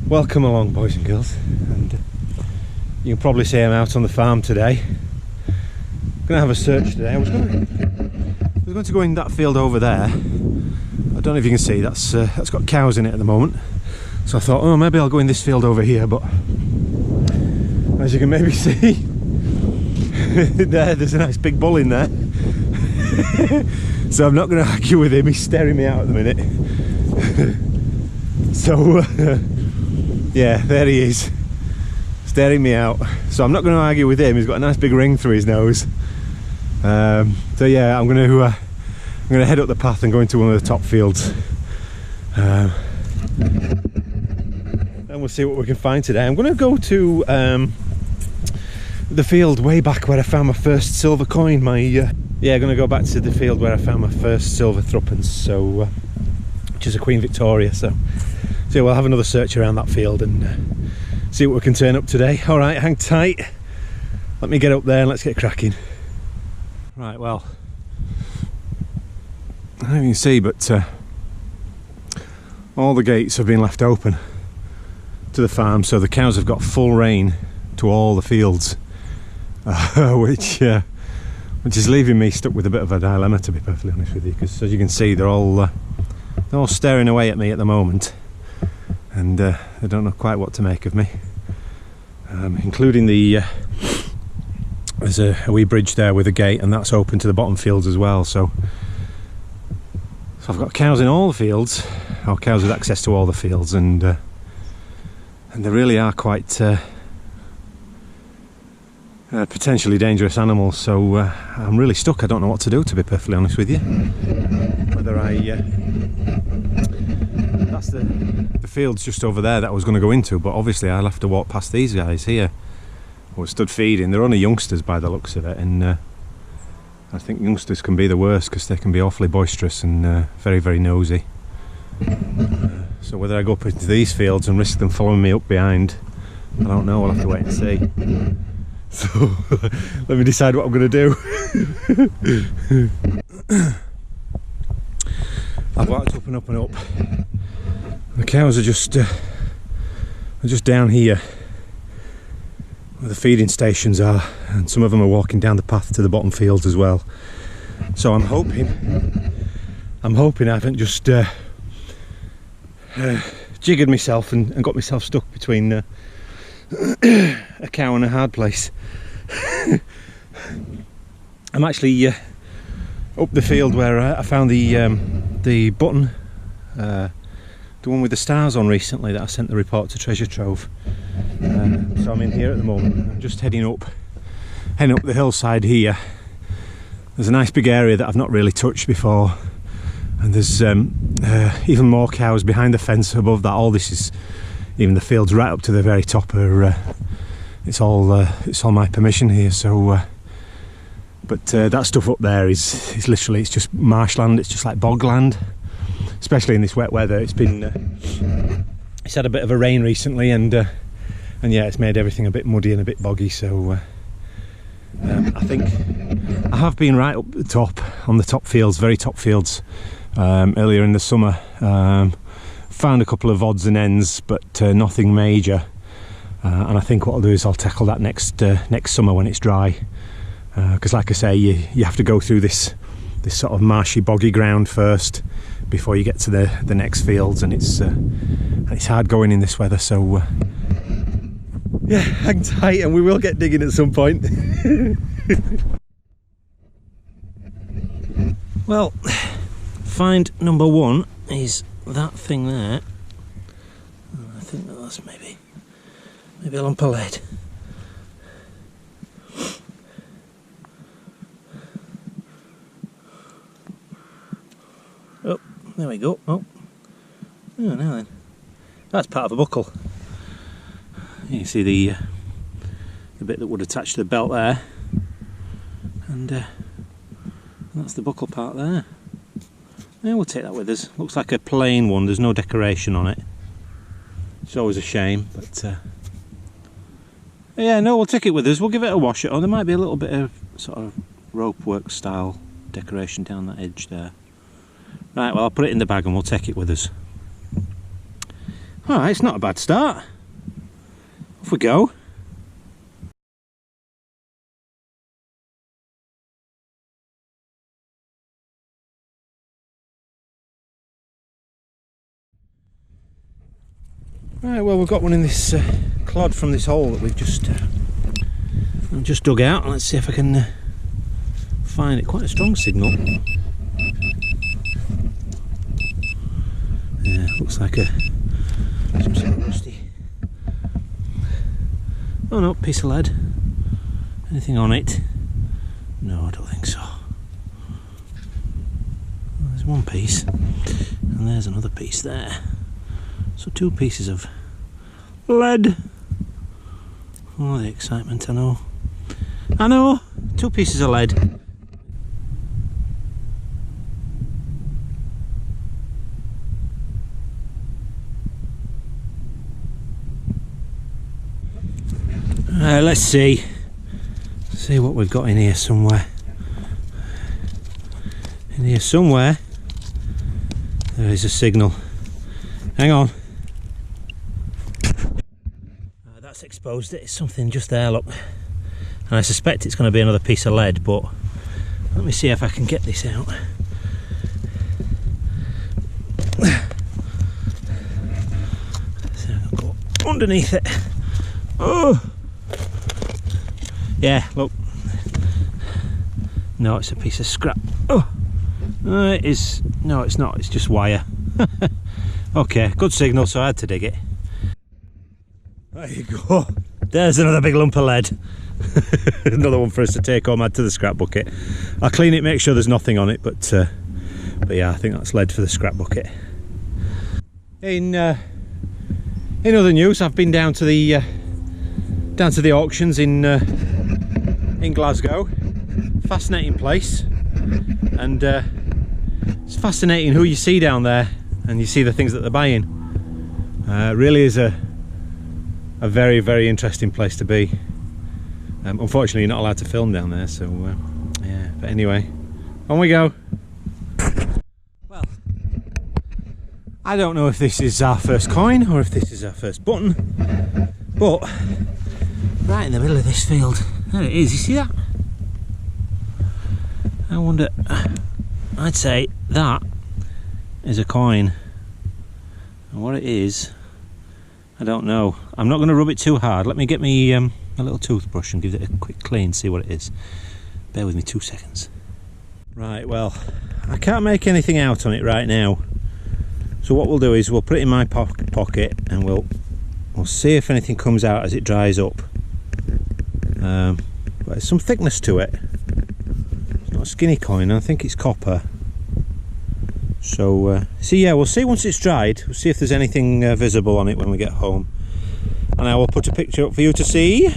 Welcome along, boys and girls, and you can probably see I'm out on the farm today. I'm going to have a search today. I was going to go in that field over there. I don't know if you can see, that's got cows in it at the moment, so I thought, oh, maybe I'll go in this field over here, but as you can maybe see there's a nice big bull in there. So I'm not going to argue with him, he's staring me out at the minute. So yeah, there he is, staring me out. So I'm not going to argue with him. He's got a nice big ring through his nose. So yeah, I'm going to head up the path and go into one of the top fields, and we'll see what we can find today. I'm going to go to the field way back where I found my first silver coin. Yeah, I'm going to go back to the field where I found my first silver threepence. So, which is a Queen Victoria. So we'll have another search around that field and see what we can turn up today. All right, hang tight. Let me get up there and let's get cracking. Right, well, I don't know if you can see, but all the gates have been left open to the farm, so the cows have got full rein to all the fields, which is leaving me stuck with a bit of a dilemma, to be perfectly honest with you, because as you can see, they're all staring away at me at the moment, and they don't know quite what to make of me, including there's a wee bridge there with a gate, and that's open to the bottom fields as well. So I've got cows in all the fields, or cows with access to all the fields, and they really are quite potentially dangerous animals. So I'm really stuck. I don't know what to do, to be perfectly honest with you. Whether that's the fields just over there that I was going to go into, but obviously I'll have to walk past these guys here who are stood feeding. They're only youngsters by the looks of it, and I think youngsters can be the worst because they can be awfully boisterous and very, very nosy. So whether I go up into these fields and risk them following me up behind, I don't know. I'll have to wait and see. So let me decide what I'm going to do. I've walked up and up and up. The cows are just down here where the feeding stations are, and some of them are walking down the path to the bottom fields as well. So I'm hoping I haven't just jiggered myself and got myself stuck between a cow and a hard place. I'm actually up the field where I found the button, the one with the stars on recently that I sent the report to Treasure Trove. So I'm in here at the moment. I'm just heading up the hillside here. There's a nice big area that I've not really touched before, and there's even more cows behind the fence above that. All this is, even the fields right up to the very top are it's all my permission here. So but that stuff up there is literally, it's just marshland. It's just like bogland, especially in this wet weather. It's had a bit of a rain recently, and yeah, it's made everything a bit muddy and a bit boggy. So I think I have been right up the top, on the top fields, very top fields, earlier in the summer. Found a couple of odds and ends, but nothing major. And I think what I'll do is I'll tackle that next summer when it's dry, because like I say, you have to go through this sort of marshy, boggy ground first before you get to the next fields, and it's hard going in this weather. So yeah, hang tight and we will get digging at some point. Well, find number one is that thing there. I think that's maybe a lump of lead. Oh, there we go. Oh, now then, that's part of a buckle. You see the bit that would attach to the belt there, and that's the buckle part there. Yeah, we'll take that with us. Looks like a plain one, there's no decoration on it. It's always a shame, but yeah, no, we'll take it with us. We'll give it a wash. There might be a little bit of sort of rope work style decoration down that edge there. Right, well, I'll put it in the bag and we'll take it with us. Alright, it's not a bad start. Off we go. Right, well, we've got one in this clod from this hole that we've just dug out. Let's see if I can find it. Quite a strong signal. Yeah, looks like some sort of rusty. Oh no, piece of lead. Anything on it? No, I don't think so. Well, there's one piece, and there's another piece there. So 2 pieces of lead. Oh, the excitement, I know. I know, 2 pieces of lead. Let's see what we've got in here somewhere. In here somewhere there is a signal. Hang on. That's exposed it. It's something just there, look. And I suspect it's going to be another piece of lead, but let me see if I can get this out. So I'll go underneath it. Oh! Yeah, look. No, it's a piece of scrap. Oh! It is. No, it's not. It's just wire. Okay, good signal, so I had to dig it. There you go. There's another big lump of lead. Another one for us to take home, add to the scrap bucket. I'll clean it, make sure there's nothing on it, but yeah, I think that's lead for the scrap bucket. In other news, I've been down to the auctions in Glasgow. Fascinating place, and it's fascinating who you see down there, and you see the things that they're buying. It really is a very, very interesting place to be. Unfortunately, you're not allowed to film down there, so yeah. But anyway, on we go. Well, I don't know if this is our first coin or if this is our first button, but right in the middle of this field, there it is. You see that? I wonder. I'd say that is a coin, and what it is, I don't know. I'm not going to rub it too hard. Let me get me a little toothbrush and give it a quick clean, see what it is. Bear with me 2 seconds. Right, well, I can't make anything out on it right now, so what we'll do is we'll put it in my pocket and we'll see if anything comes out as it dries up. But there's some thickness to it. It's not a skinny coin. I think it's copper. So yeah, we'll see once it's dried. We'll see if there's anything visible on it when we get home, and I will put a picture up for you to see.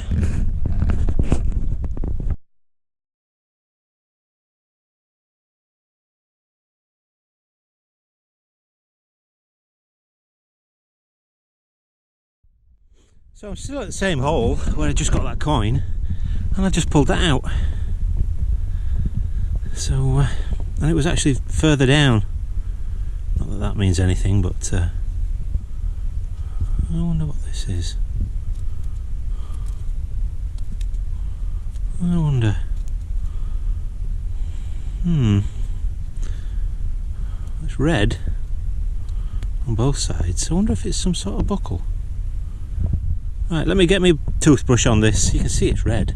So I'm still at the same hole where I just got that coin, and I just pulled that out. So and it was actually further down. Not that that means anything, but I wonder what this is. I wonder. It's red on both sides. I wonder if it's some sort of buckle. Right, let me get my toothbrush on this. You can see it's red.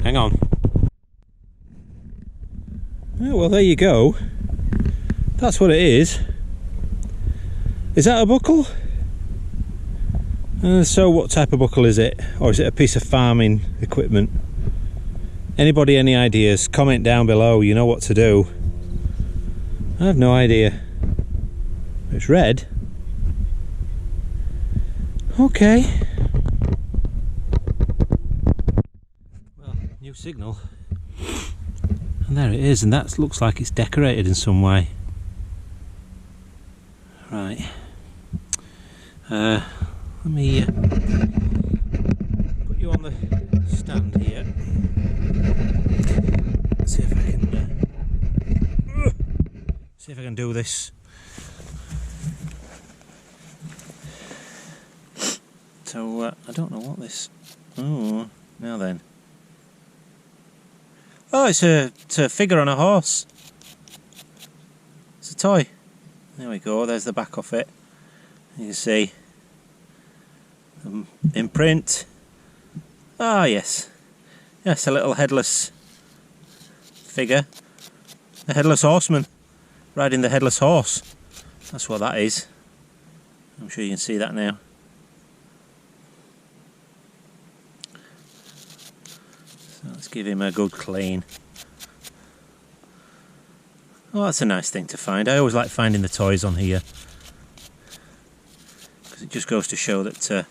Hang on. Oh, well, there you go. That's what it is. Is that a buckle? So what type of buckle is it? Or is it a piece of farming equipment? Anybody any ideas? Comment down below, you know what to do. I have no idea. It's red. Okay. Well, new signal. And there it is, and that looks like it's decorated in some way. Right. Let me put you on the stand here. See if I can do this. So I don't know what this... Oh, now then. Oh, it's a figure on a horse. It's a toy. There we go, there's the back of it. You can see in print. Ah, yes. Yes, a little headless figure. A Headless Horseman riding the Headless Horse. That's what that is. I'm sure you can see that now. So let's give him a good clean. Oh, that's a nice thing to find. I always like finding the toys on here, because it just goes to show that...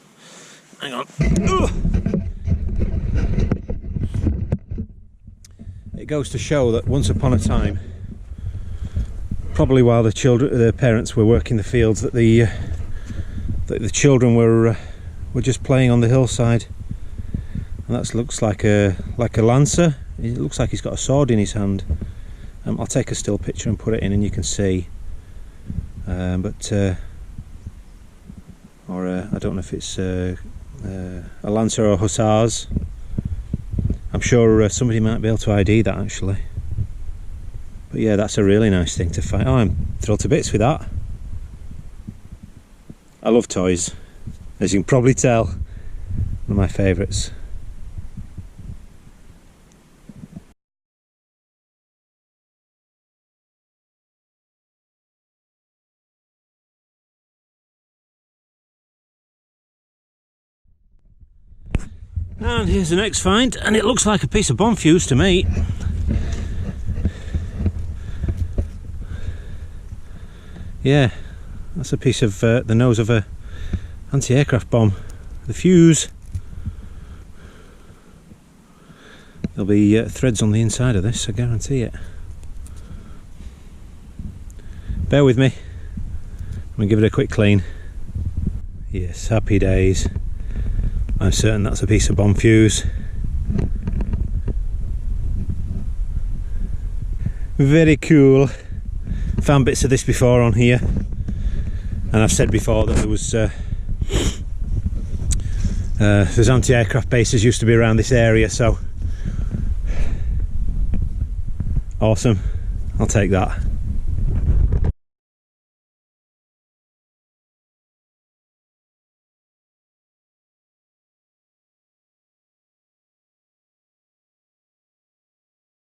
hang on. It goes to show that once upon a time, probably while the parents were working the fields, that the children were just playing on the hillside. And that looks like a lancer. It looks like he's got a sword in his hand. I'll take a still picture and put it in, and you can see. I don't know if it's a lancer or hussars. I'm sure somebody might be able to ID that actually. But yeah, that's a really nice thing to find. Oh, I'm thrilled to bits with that. I love toys, as you can probably tell. One of my favourites. And here's the next find, and it looks like a piece of bomb fuse to me. Yeah, that's a piece of the nose of a anti-aircraft bomb. The fuse. There'll be threads on the inside of this, I guarantee it. Bear with me. I'm going to give it a quick clean. Yes, happy days. I'm certain that's a piece of bomb fuse. Very cool. Found bits of this before on here, and I've said before that there was there's anti-aircraft bases used to be around this area, so awesome. I'll take that.